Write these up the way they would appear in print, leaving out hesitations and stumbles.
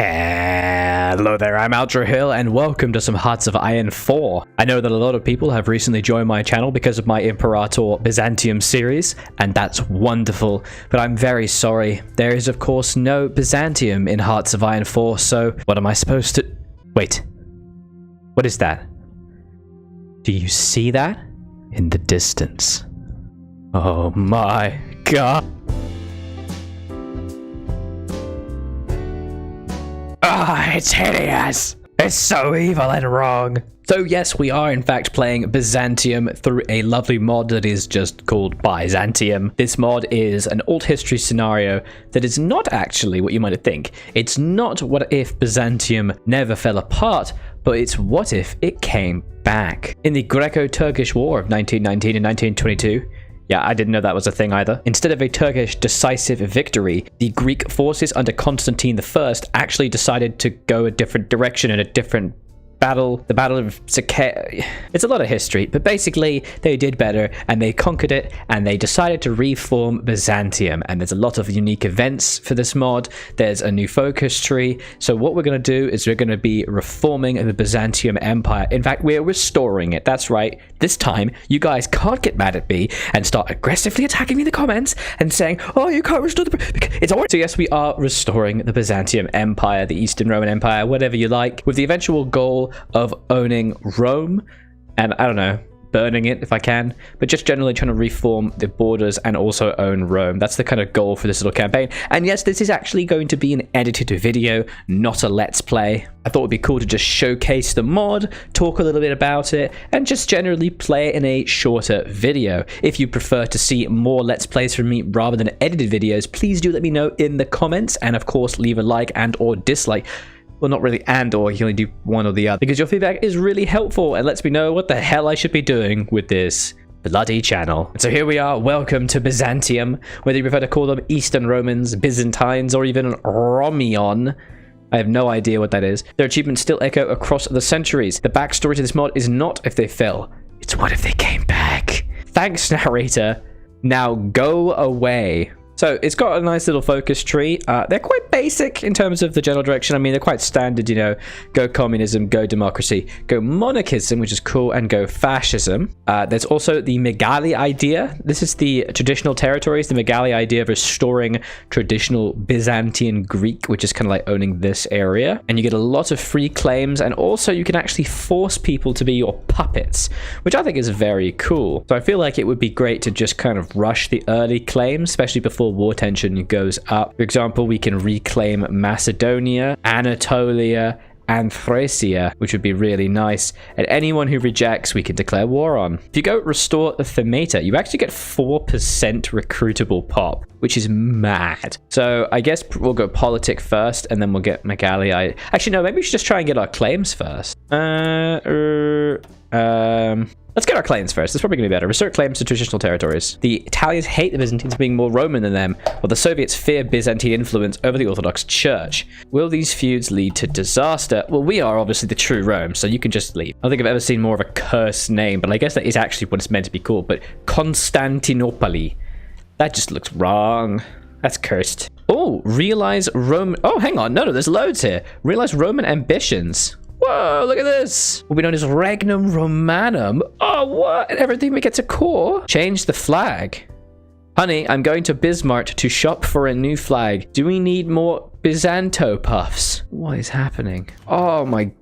Hello there, I'm Aldrahill and welcome to some Hearts of Iron 4. I know that a lot of people have recently joined my channel because of my Imperator Byzantium series, and that's wonderful, but I'm very sorry. There is of course no Byzantium in Hearts of Iron 4, so what am I supposed to... Wait. What is that? Do you see that? In the distance. Oh my god. Ah, it's hideous! It's so evil and wrong. So yes, we are in fact playing Byzantium through a lovely mod that is just called Byzantium. This mod is an alt history scenario that is not actually what you might think. It's not what if Byzantium never fell apart, but it's what if it came back. In the Greco-Turkish War of 1919 and 1922, yeah, I didn't know that was a thing either. Instead of a Turkish decisive victory, the Greek forces under Constantine I actually decided to go a different direction in a different battle. The Battle of Sake. It's a lot of history, but basically they did better and they conquered it and they decided to reform Byzantium. And there's a lot of unique events for this mod. There's a new focus tree. So what we're going to do is we're going to be reforming the Byzantium Empire. In fact, we're restoring it. That's right. This time, you guys can't get mad at me and start aggressively attacking me in the comments and saying, oh, you can't restore the... It's alright. So yes, we are restoring the Byzantium Empire, the Eastern Roman Empire, whatever you like, with the eventual goal of owning Rome and, I don't know, burning it if I can, but just generally trying to reform the borders and also own Rome. That's the kind of goal for this little campaign. And yes, this is actually going to be an edited video, not a let's play. I thought it'd be cool to just showcase the mod, talk a little bit about it, and just generally play it in a shorter video. If you prefer to see more let's plays from me rather than edited videos, please do let me know in the comments, and of course leave a like and or dislike. Well, not really and or, you can only do one or the other, because your feedback is really helpful and lets me know what the hell I should be doing with this bloody channel. And so here we are, welcome to Byzantium, whether you prefer to call them Eastern Romans, Byzantines, or even Romion. I have no idea what that is. Their achievements still echo across the centuries. The backstory to this mod is not if they fell, it's what if they came back. Thanks, narrator. Now go away. So it's got a nice little focus tree. They're quite basic in terms of the general direction. I mean, they're quite standard, you know, go communism, go democracy, go monarchism, which is cool, and go fascism. There's also the Megali idea. This is the traditional territories, the Megali idea of restoring traditional Byzantine Greek, which is kind of like owning this area. And you get a lot of free claims, and also you can actually force people to be your puppets, which I think is very cool. So I feel like it would be great to just kind of rush the early claims, especially before war tension goes up. For example, we can reclaim Macedonia, Anatolia, and Thracia, which would be really nice. And anyone who rejects, we can declare war on. If you go restore the Themata, you actually get 4% recruitable pop, which is mad. So I guess we'll go politic first, and then we'll get Megali. Actually, no, maybe we should just try and get our claims first. Let's get our claims first. That's probably going to be better. Restore claims to traditional territories. The Italians hate the Byzantines being more Roman than them, while the Soviets fear Byzantine influence over the Orthodox Church. Will these feuds lead to disaster? Well, we are obviously the true Rome, so you can just leave. I don't think I've ever seen more of a cursed name, but I guess that is actually what it's meant to be called. But Constantinople. That just looks wrong. That's cursed. Oh, realize Roman... Oh, hang on. No, there's loads here. Realize Roman ambitions. Whoa, look at this. Will be known as Regnum Romanum. Oh, what? And everything we get to core. Change the flag. Honey, I'm going to Bismarck to shop for a new flag. Do we need more Byzanto puffs? What is happening? Oh my...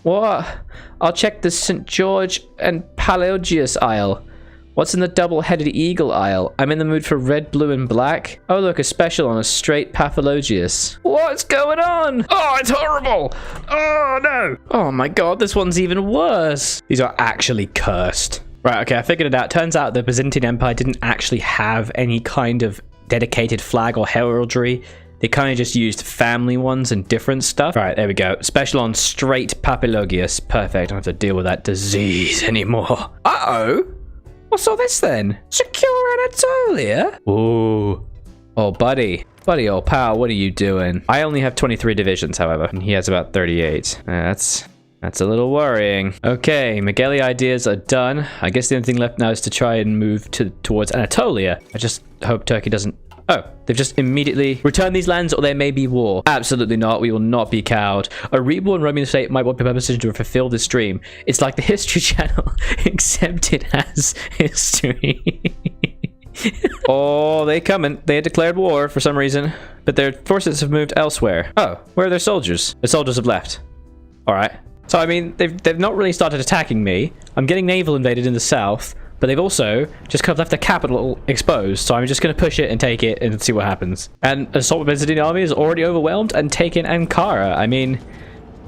What? I'll check the St. George and Pelagius aisle. What's in the double-headed eagle aisle? I'm in the mood for red, blue, and black. Oh, look, a special on a straight Pathologius. What's going on? Oh, it's horrible. Oh, no. Oh, my God, this one's even worse. These are actually cursed. Right, okay, I figured it out. Turns out the Byzantine Empire didn't actually have any kind of dedicated flag or heraldry. They kind of just used family ones and different stuff. All right, there we go. Special on straight Pathologius. Perfect. I don't have to deal with that disease anymore. Uh-oh. What's all this then? Secure Anatolia? Ooh. Oh, buddy. Buddy, old pal, what are you doing? I only have 23 divisions, however, and he has about 38. That's a little worrying. Okay, Megali ideas are done. I guess the only thing left now is to try and move towards Anatolia. I just hope Turkey doesn't Oh, they've just immediately returned these lands, or there may be war. Absolutely not. We will not be cowed. A reborn Roman state might want the purpose to fulfill this dream. It's like the History Channel, except it has history. Oh, they coming. They had declared war for some reason, but their forces have moved elsewhere. Oh, where are their soldiers? The soldiers have left. All right. So, I mean, they've not really started attacking me. I'm getting naval invaded in the south, but they've also just kind of left the capital exposed. So I'm just going to push it and take it and see what happens. And the assault Byzantine army is already overwhelmed and taken Ankara. I mean,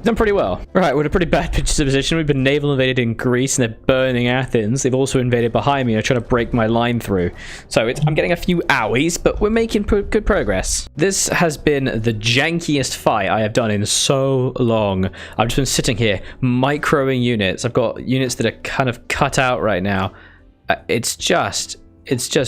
done pretty well. Right, we're in a pretty bad position. We've been naval invaded in Greece and they're burning Athens. They've also invaded behind me and are trying to break my line through. So I'm getting a few owies, but we're making good progress. This has been the jankiest fight I have done in so long. I've just been sitting here microing units. I've got units that are kind of cut out right now. It's just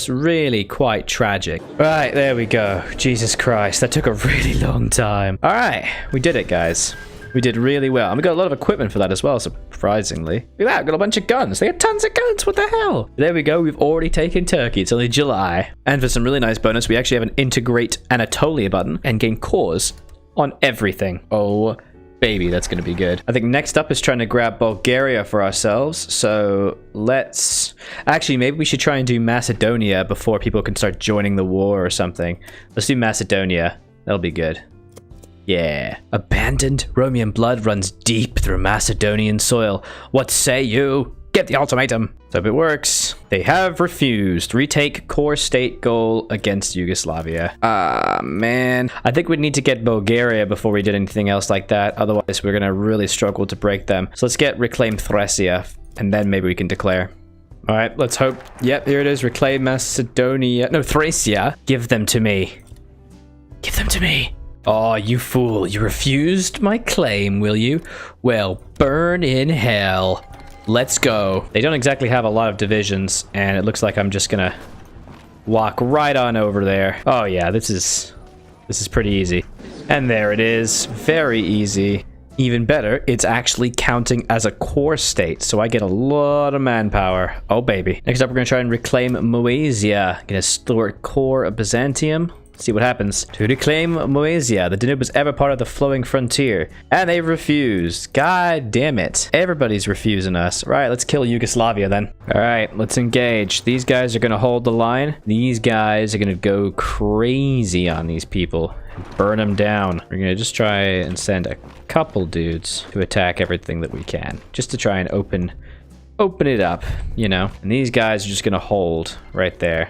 really quite tragic. Right, there we go. Jesus Christ, that took a really long time. All right, we did it, guys. We did really well. And we got a lot of equipment for that as well, surprisingly. Look at that, we got a bunch of guns. They have tons of guns, what the hell? There we go, we've already taken Turkey. It's only July. And for some really nice bonus, we actually have an integrate Anatolia button and gain cores on everything. Oh, baby, that's gonna be good. I think next up is trying to grab Bulgaria for ourselves. So let's... Actually, maybe we should try and do Macedonia before people can start joining the war or something. Let's do Macedonia. That'll be good. Yeah. Abandoned Roman blood runs deep through Macedonian soil. What say you? Get the ultimatum. So if it works, they have refused. Retake core state goal against Yugoslavia. Ah, man. I think we'd need to get Bulgaria before we did anything else like that. Otherwise, we're going to really struggle to break them. So let's get reclaim Thracia, and then maybe we can declare. All right, let's hope. Yep, here it is. Reclaim Macedonia. No, Thracia. Give them to me. Give them to me. Oh, you fool. You refused my claim, will you? Well, burn in hell. Let's go. They don't exactly have a lot of divisions, and it looks like I'm just gonna walk right on over there. Oh yeah, this is pretty easy. And there it is. Very easy. Even better, it's actually counting as a core state, so I get a lot of manpower. Oh baby. Next up, we're gonna try and reclaim Moesia. Gonna store core of Byzantium. See what happens. To reclaim Moesia, the Danube was ever part of the flowing frontier. And they refused. God damn it. Everybody's refusing us. Right, let's kill Yugoslavia then. Alright, let's engage. These guys are gonna hold the line. These guys are gonna go crazy on these people. Burn them down. We're gonna just try and send a couple dudes to attack everything that we can. Just to try and open it up, you know. And these guys are just gonna hold right there.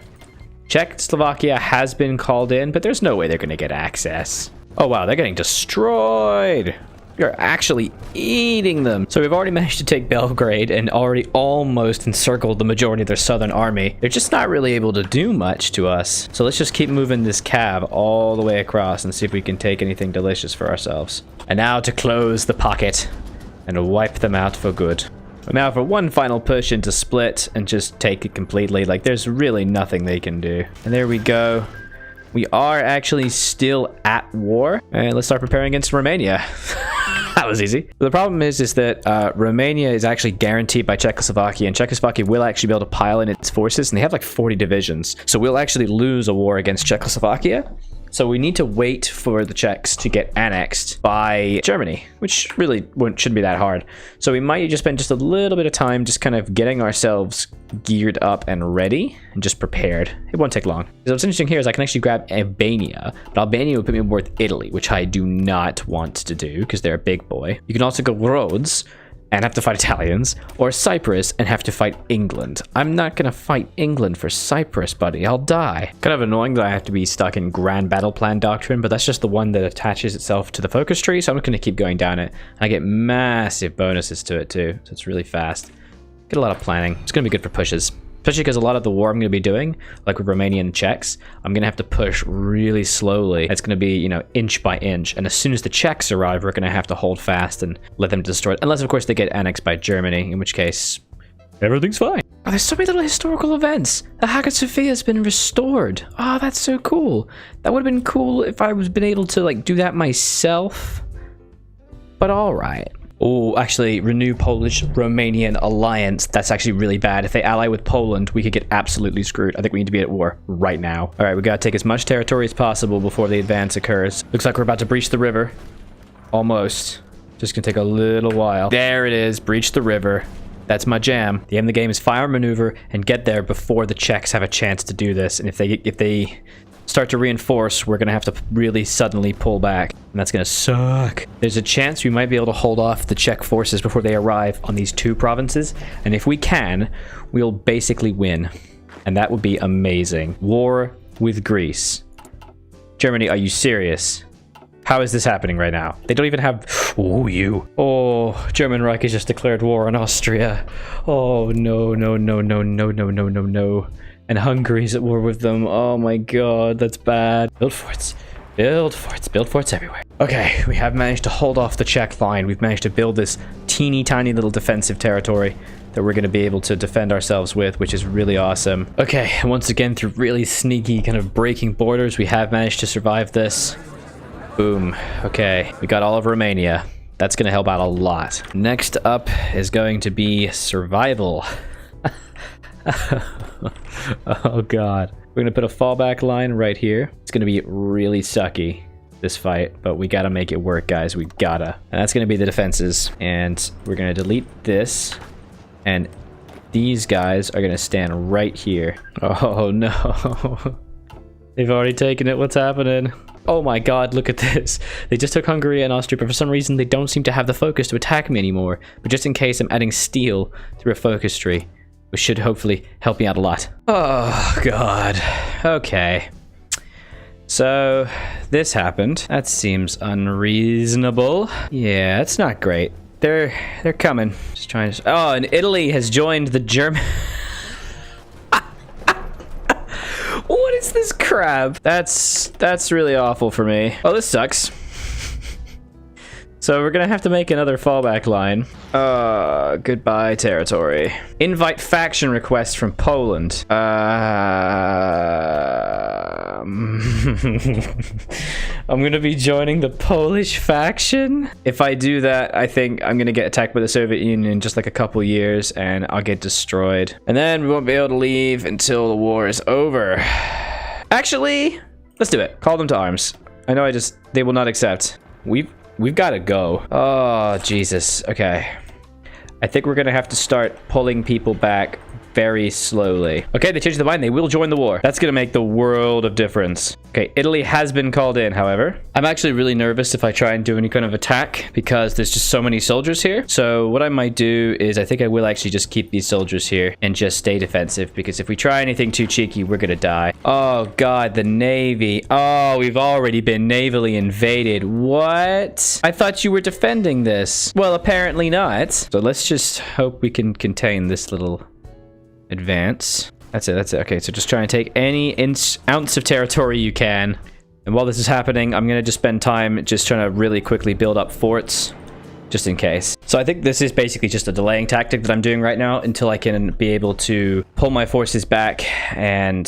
Czechoslovakia has been called in, but there's no way they're going to get access. Oh, wow, they're getting destroyed. You're actually eating them. So we've already managed to take Belgrade and already almost encircled the majority of their southern army. They're just not really able to do much to us. So let's just keep moving this cav all the way across and see if we can take anything delicious for ourselves. And now to close the pocket and wipe them out for good. Now for one final push into Split and just take it completely. Like, there's really nothing they can do. And there we go. We are actually still at war. And let's start preparing against Romania. That was easy. The problem is that Romania is actually guaranteed by Czechoslovakia, and Czechoslovakia will actually be able to pile in its forces, and they have like 40 divisions. So we'll actually lose a war against Czechoslovakia. So we need to wait for the Czechs to get annexed by Germany, which really shouldn't be that hard. So we might just spend just a little bit of time just kind of getting ourselves geared up and ready and just prepared. It won't take long. So what's interesting here is I can actually grab Albania, but Albania would put me with Italy, which I do not want to do because they're a big boy. You can also go Rhodes and have to fight Italians, or Cyprus and have to fight England. I'm not gonna fight England for Cyprus, buddy. I'll die. Kind of annoying that I have to be stuck in Grand Battle Plan Doctrine, but that's just the one that attaches itself to the focus tree, so I'm gonna keep going down it. I get massive bonuses to it too, so it's really fast. Get a lot of planning. It's gonna be good for pushes. Especially because a lot of the war I'm going to be doing, like with Romanian and Czechs, I'm going to have to push really slowly. It's going to be, you know, inch by inch. And as soon as the Czechs arrive, we're going to have to hold fast and let them destroy it. Unless, of course, they get annexed by Germany, in which case, everything's fine. Oh, there's so many little historical events. The Hagia Sophia has been restored. Oh, that's so cool. That would have been cool if I was been able to, like, do that myself. But all right. Oh, actually, renew Polish-Romanian alliance. That's actually really bad. If they ally with Poland, we could get absolutely screwed. I think we need to be at war right now. All right, we got to take as much territory as possible before the advance occurs. Looks like we're about to breach the river. Almost. Just gonna take a little while. There it is. Breach the river. That's my jam. The aim of the game is fire maneuver and get there before the Czechs have a chance to do this. And if they start to reinforce, we're gonna have to really suddenly pull back, and that's gonna suck. There's a chance we might be able to hold off the Czech forces before they arrive on these two provinces, and if we can, we'll basically win, and that would be amazing. War with Greece. Germany, are you serious? How is this happening right now? They don't even have... Oh, you. Oh, German Reich has just declared war on Austria. Oh, no, no, no, no, no, no, no, no, no. And Hungary's at war with them. Oh my god, that's bad. Build forts. Build forts. Build forts everywhere. Okay, we have managed to hold off the Czech line. We've managed to build this teeny tiny little defensive territory that we're going to be able to defend ourselves with, which is really awesome. Okay, once again, through really sneaky kind of breaking borders, we have managed to survive this. Boom. Okay, we got all of Romania. That's going to help out a lot. Next up is going to be survival. Oh god. We're gonna put a fallback line right here. It's gonna be really sucky, this fight, but we gotta make it work, guys. We gotta. And that's gonna be the defenses. And we're gonna delete this. And these guys are gonna stand right here. Oh no. They've already taken it. What's happening? Oh my god, look at this. They just took Hungary and Austria, but for some reason they don't seem to have the focus to attack me anymore. But just in case, I'm adding steel through a focus tree, which should hopefully help me out a lot. Oh, God. Okay. So, this happened. That seems unreasonable. Yeah, it's not great. They're coming. Just trying to... Oh, and Italy has joined the German... What is this crap? That's really awful for me. Oh, this sucks. So we're gonna have to make another fallback line. Goodbye territory. Invite faction request from Poland. I'm gonna be joining the Polish faction. If I do that, I think I'm gonna get attacked by the Soviet Union in just like a couple years and I'll get destroyed. And then we won't be able to leave until the war is over. Actually, let's do it. Call them to arms. I know they will not accept. We've got to go. Oh, Jesus. Okay. I think we're going to have to start pulling people back very slowly. Okay, they changed their mind. They will join the war. That's going to make the world of difference. Okay, Italy has been called in, however. I'm actually really nervous if I try and do any kind of attack because there's just so many soldiers here. So what I might do is I think I will actually just keep these soldiers here and just stay defensive because if we try anything too cheeky, we're going to die. Oh, God, the Navy. Oh, we've already been navally invaded. What? I thought you were defending this. Well, apparently not. So let's just hope we can contain this little... advance. That's it. Okay, so just try and take any ounce of territory you can. And while this is happening, I'm gonna just spend time just trying to really quickly build up forts, just in case. So I think this is basically just a delaying tactic that I'm doing right now until I can be able to pull my forces back and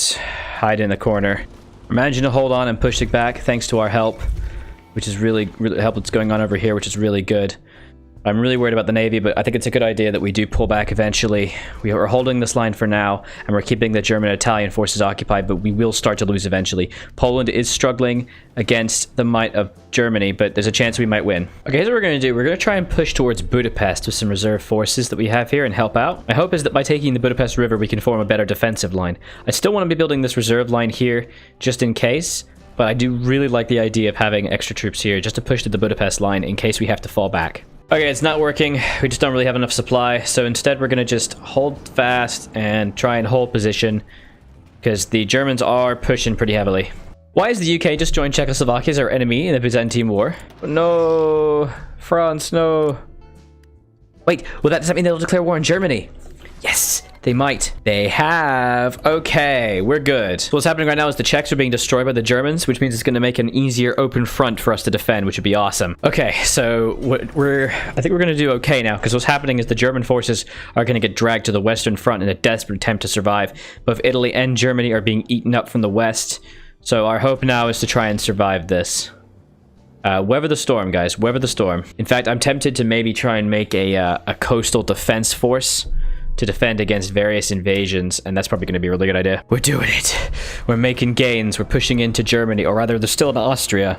hide in the corner. I'm managing to hold on and push it back thanks to our help, which is really help that's going on over here, which is really good. I'm really worried about the Navy, but I think it's a good idea that we do pull back eventually. We are holding this line for now, and we're keeping the German and Italian forces occupied, but we will start to lose eventually. Poland is struggling against the might of Germany, but there's a chance we might win. Okay, here's what we're going to do. We're going to try and push towards Budapest with some reserve forces that we have here and help out. My hope is that by taking the Budapest River, we can form a better defensive line. I still want to be building this reserve line here just in case, but I do really like the idea of having extra troops here just to push to the Budapest line in case we have to fall back. Okay, it's not working. We just don't really have enough supply. So instead, we're going to just hold fast and try and hold position because the Germans are pushing pretty heavily. Why is the UK just joined Czechoslovakia as our enemy in the Byzantine War? No, France, no. Wait, well, does that mean they'll declare war on Germany? Yes, they might. They have. Okay, we're good. So what's happening right now is the Czechs are being destroyed by the Germans, which means it's going to make an easier open front for us to defend, which would be awesome. Okay, so I think we're going to do okay now, because what's happening is the German forces are going to get dragged to the Western Front in a desperate attempt to survive. Both Italy and Germany are being eaten up from the west, so our hope now is to try and survive this. Weather the storm, guys. Weather the storm. In fact, I'm tempted to maybe try and make a coastal defense force to defend against various invasions, and that's probably going to be a really good idea. We're doing it. We're making gains. We're pushing into Germany, or rather, they're still in Austria.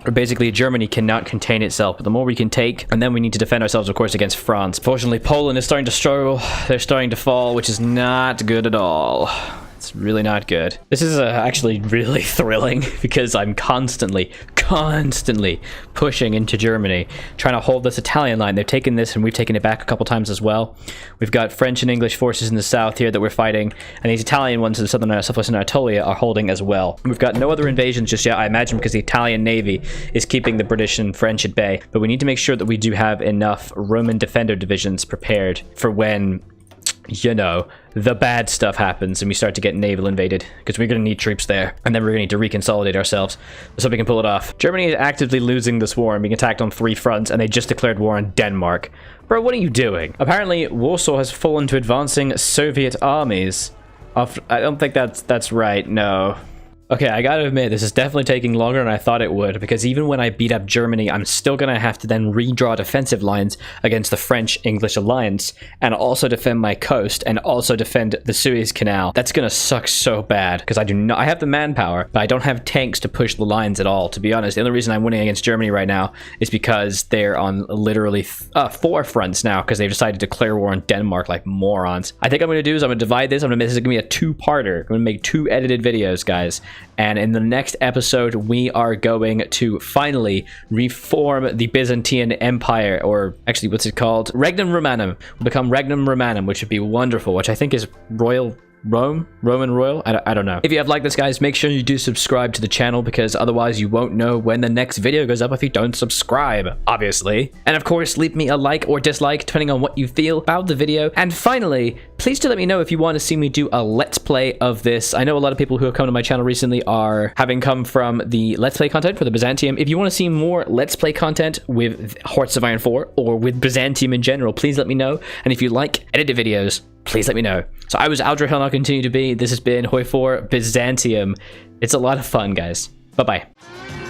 Or basically, Germany cannot contain itself, but the more we can take, and then we need to defend ourselves, of course, against France. Fortunately, Poland is starting to struggle. They're starting to fall, which is not good at all. It's really not good. This is actually really thrilling because I'm constantly pushing into Germany, trying to hold this Italian line. They've taken this and we've taken it back a couple times as well. We've got French and English forces in the south here that we're fighting, and these Italian ones in the southwestern Anatolia are holding as well. We've got no other invasions just yet, I imagine, because the Italian navy is keeping the British and French at bay. But we need to make sure that we do have enough Roman defender divisions prepared for when, you know, the bad stuff happens and we start to get naval invaded, because we're going to need troops there, and then we're going to need to reconsolidate ourselves so we can pull it off. Germany is actively losing this war and being attacked on 3 fronts, and they just declared war on Denmark. Bro, what are you doing? Apparently, Warsaw has fallen to advancing Soviet armies. I don't think that's right, no. Okay, I gotta admit, this is definitely taking longer than I thought it would, because even when I beat up Germany, I'm still gonna have to then redraw defensive lines against the French-English alliance, and also defend my coast, and also defend the Suez Canal. That's gonna suck so bad, because I have the manpower, but I don't have tanks to push the lines at all. To be honest, the only reason I'm winning against Germany right now is because they're on literally 4 fronts now, because they've decided to declare war on Denmark like morons. I think I'm gonna do is I'm gonna divide this. This is gonna be a 2-parter. I'm gonna make 2 edited videos, guys. And in the next episode, we are going to finally reform the Byzantine Empire, or actually, what's it called? Regnum Romanum. We'll become Regnum Romanum, which would be wonderful, which I think is Roman Royal? I don't know. If you have liked this, guys, make sure you do subscribe to the channel, because otherwise you won't know when the next video goes up if you don't subscribe, obviously. And of course, leave me a like or dislike, depending on what you feel about the video. And finally, please do let me know if you want to see me do a Let's Play of this. I know a lot of people who have come to my channel recently are having come from the Let's Play content for the Byzantium. If you want to see more Let's Play content with Hearts of Iron 4 or with Byzantium in general, please let me know. And if you like edited videos, please let me know. So I was Aldrahill, and I'll continue to be. This has been Hoi 4 Byzantium. It's a lot of fun, guys. Bye-bye.